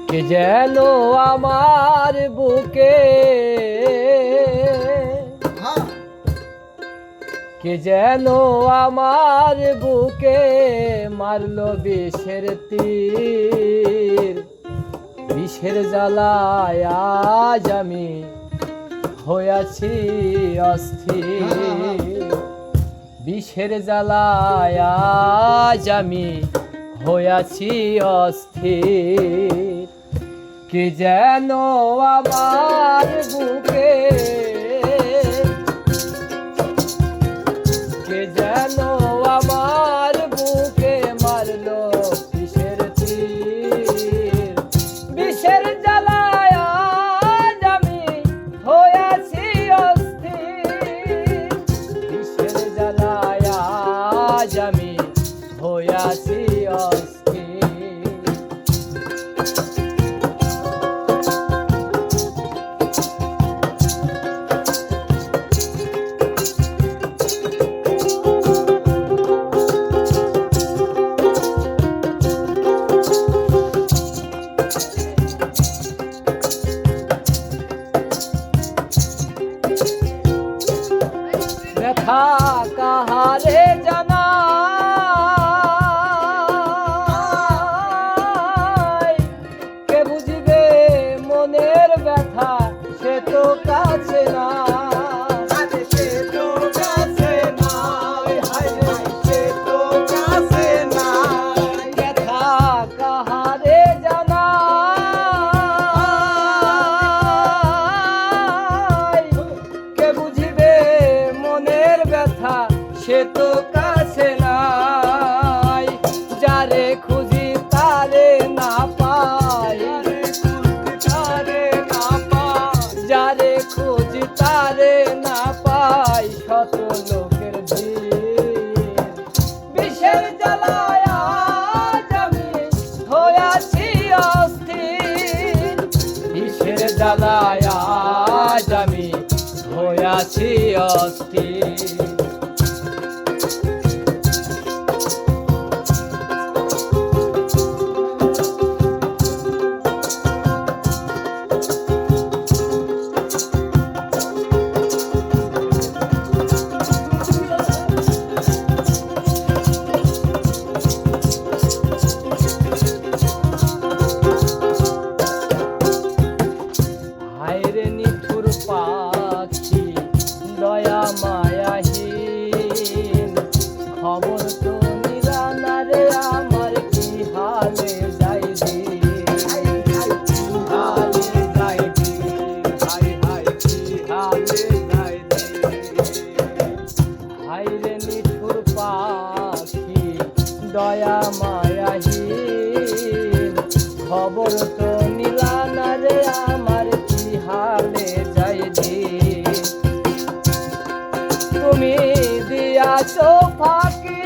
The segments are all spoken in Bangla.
কে যেন আমার বুকে, কে যেন আমার বুকে মারলো বিষের তীর। বিষের জ্বালায় আজ আমি হইয়াছি অস্থির। বিষের জ্বালায় আজ আমি হইয়াছি অস্থির। কে যেন আমার বুকে, কে যেন আমার বুকে মারলো বিষের তীর। বিষের জ্বালায় আজ আমি হইয়াছি অস্থির। বিষের জ্বালায় আজ আমি হইয়াছি অস্থির। ব্যথা কাহারে জানাই, কে বুঝিবে মনের ব্যথা, সে তো কাছে না। ব্যথা কাহারে জানাই, কে বুঝিবে মনের ব্যথা, সে তো কাছে নাই। যারে খুঁজি তারে না পাই, যারে খুঁজি তারে না পাই, শত লোকের ভিড়। বিষের জ্বালায় আজ আমি হইয়াছি অস্থির। বিষের জ্বালায় আজ আমি হইয়াছি অস্থির। হায়রে নিঠুর পাখি দয়া মায়াহীন, খবর তো নিরানা রে আমার কি হালে যাই দিন। হালে যাই দিন, হায় হায় কি হালে যাই দিন। হায়রে নিঠুর পাখি দয়া মায়াহীন, খবর তো নিরানা রে আমার কি হালে যাই দিন। তুমি দিয়াছো ফাঁকি,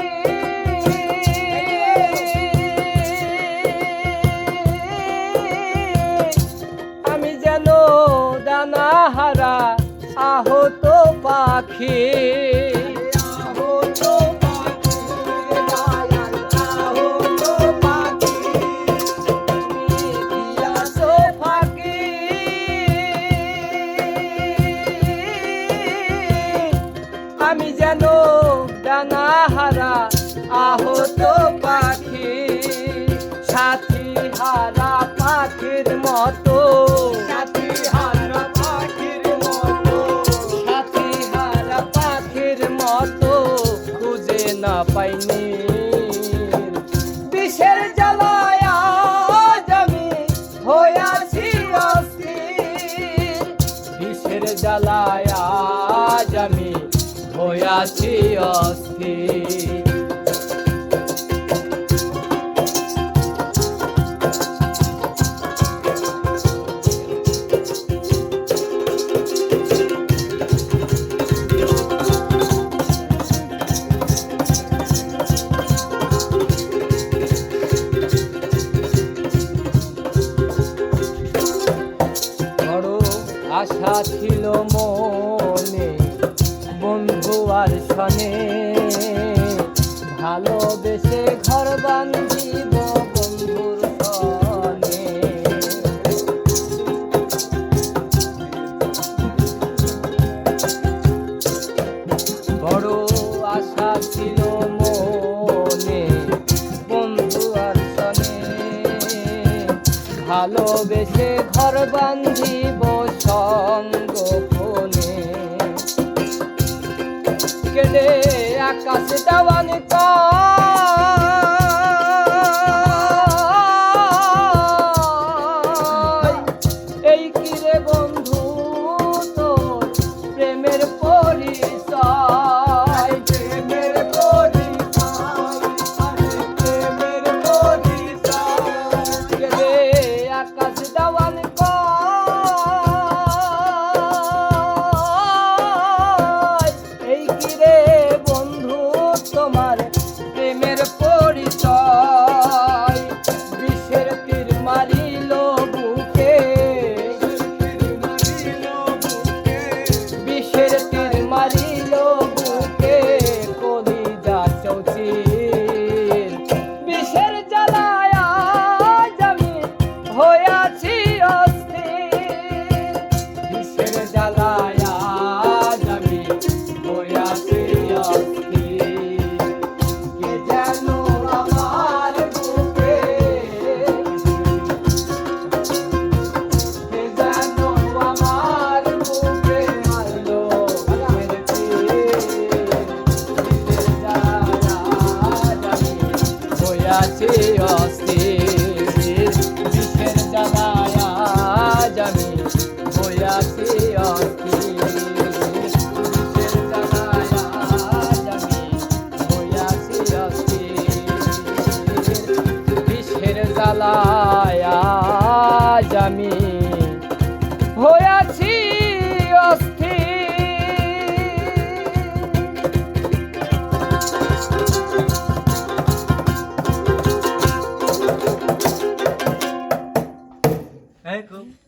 আমি যেন ডানাহারা আহত পাখি। আমি যেন ডানাহারা আহত পাখি, সাথী হারা পাখির মতো, সাথী হারা পাখির মতো, সাথী হারা পাখির মতো খুঁজে না পাইনি। বিষের জ্বালায় আজ আমি হইয়াছি অস্থির। বিষের জ্বালায় আজ আমি হইয়াছি অস্থির। বড় আশা ছিল মনে বন্ধু আর শনে, ভালোবেসে ঘর বান্ধিব ভালোবেসে ঘর বান্ধিব সঙ্গোপনে কেড়ে আকাশ দেওয়ান এই কিরে বন্ধু তোর প্রেমের পরিচয় প্রেমের পরিচয় প্রেমের পরিচয় কেড়ে আকাশ দেওয়ান এই কিরে বন্ধু তোমার প্রেমের পরিচয় বিষের তীর মারিল বুকে বিষের তীর মারিল বুকে কলিজা চৌচির বিষের জ্বালায় আজ আমি হইয়াছি অস্থির বিষের জ্বালায় আজ আমি হইয়াছি অস্থির কে যেন আমার বুকে কে যেন আমার বুকে মারলো প্রেমের তীর বিষের জ্বালায় আমি হইয়াছি অস্থির বিষের জ্বালায় আজ আমি হইয়াছি অস্থির বিষের জ্বালায় আজ আমি হইয়াছি অস্থির বিষের জ্বালায় আজ আমি হইয়াছি অস্থির। এই খুব